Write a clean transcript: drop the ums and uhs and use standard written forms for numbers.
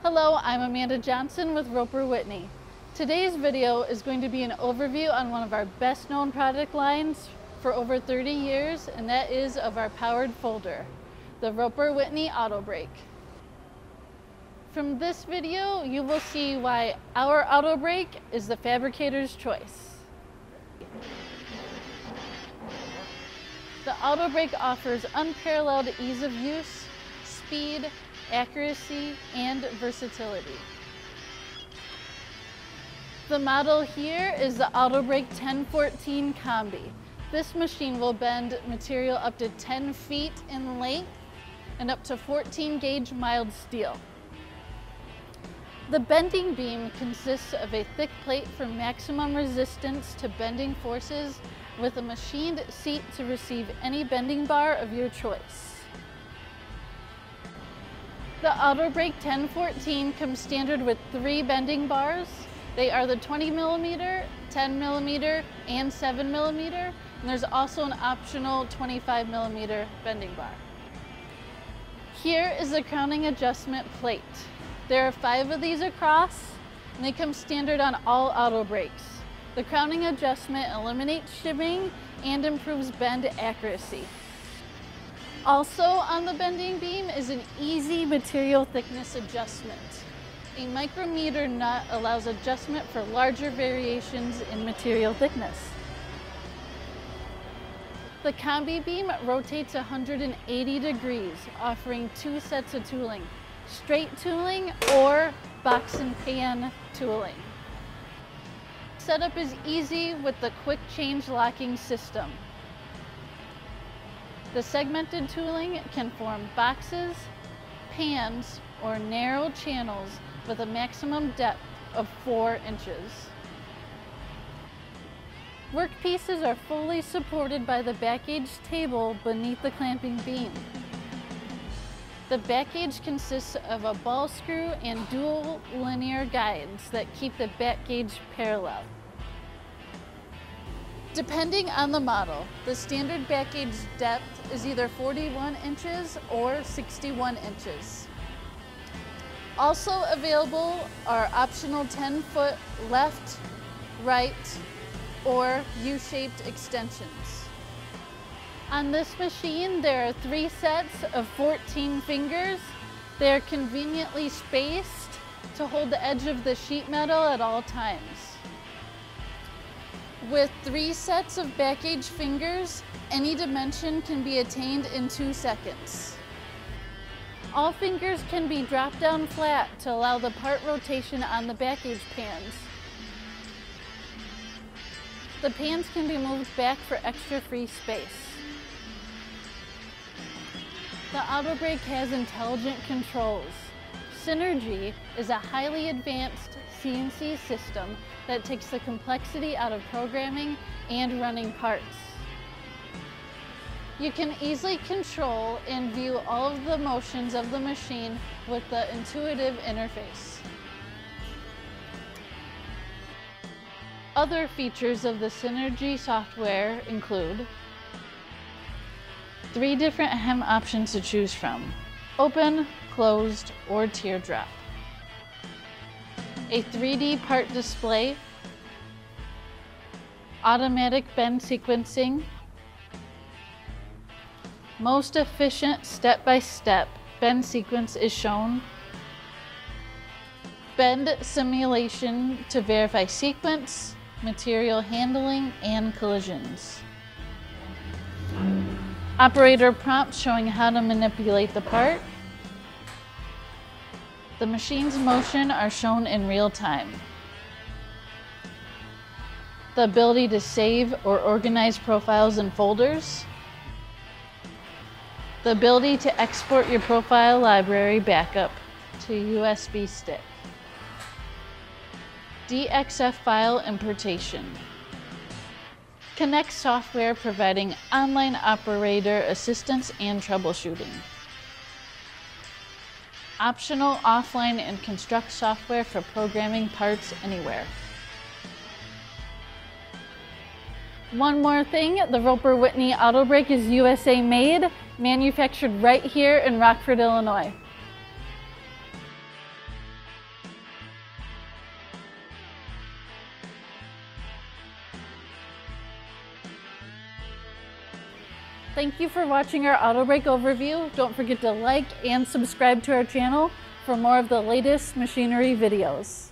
Hello, I'm Amanda Johnson with Roper Whitney. Today's video is going to be an overview on one of our best known product lines for over 30 years, and that is of our powered folder, the Roper Whitney AutoBrake. From this video, you will see why our AutoBrake is the fabricator's choice. The AutoBrake offers unparalleled ease of use, speed, accuracy, and versatility. The model here is the AutoBrake 1014 Combi. This machine will bend material up to 10 feet in length and up to 14 gauge mild steel. The bending beam consists of a thick plate for maximum resistance to bending forces with a machined seat to receive any bending bar of your choice. The AutoBrake 1014 comes standard with 3 bending bars. They are the 20mm, 10mm, and 7mm, and there's also an optional 25mm bending bar. Here is the crowning adjustment plate. There are 5 of these across, and they come standard on all AutoBrakes. The crowning adjustment eliminates shimming and improves bend accuracy. Also on the bending beam is an easy material thickness adjustment. A micrometer nut allows adjustment for larger variations in material thickness. The Combi beam rotates 180 degrees, offering 2 sets of tooling, straight tooling or box and pan tooling. Setup is easy with the quick change locking system. The segmented tooling can form boxes, pans, or narrow channels with a maximum depth of 4 inches. Workpieces are fully supported by the back gauge table beneath the clamping beam. The back gauge consists of a ball screw and dual linear guides that keep the back gauge parallel. Depending on the model, the standard back gauge depth is either 41 inches or 61 inches. Also available are optional 10-foot left, right, or U-shaped extensions. On this machine, there are 3 sets of 14 fingers. They are conveniently spaced to hold the edge of the sheet metal at all times. With 3 sets of back gauge fingers, any dimension can be attained in 2 seconds. All fingers can be dropped down flat to allow the part rotation on the back gauge pans. The pans can be moved back for extra free space. The AutoBrake has intelligent controls. Synergy is a highly advanced CNC system that takes the complexity out of programming and running parts. You can easily control and view all of the motions of the machine with the intuitive interface. Other features of the Synergy software include 3 different hem options to choose from: open, closed, or teardrop. A 3D part display, automatic bend sequencing, most efficient step-by-step bend sequence is shown, bend simulation to verify sequence, material handling, and collisions. Operator prompts showing how to manipulate the part. The machine's motion are shown in real time. The ability to save or organize profiles and folders. The ability to export your profile library backup to USB stick. DXF file importation. Connect software providing online operator assistance and troubleshooting. Optional offline and construct software for programming parts anywhere. One more thing, the Roper Whitney AutoBrake is USA made, manufactured right here in Rockford, Illinois. Thank you for watching our AutoBrake overview. Don't forget to like and subscribe to our channel for more of the latest machinery videos.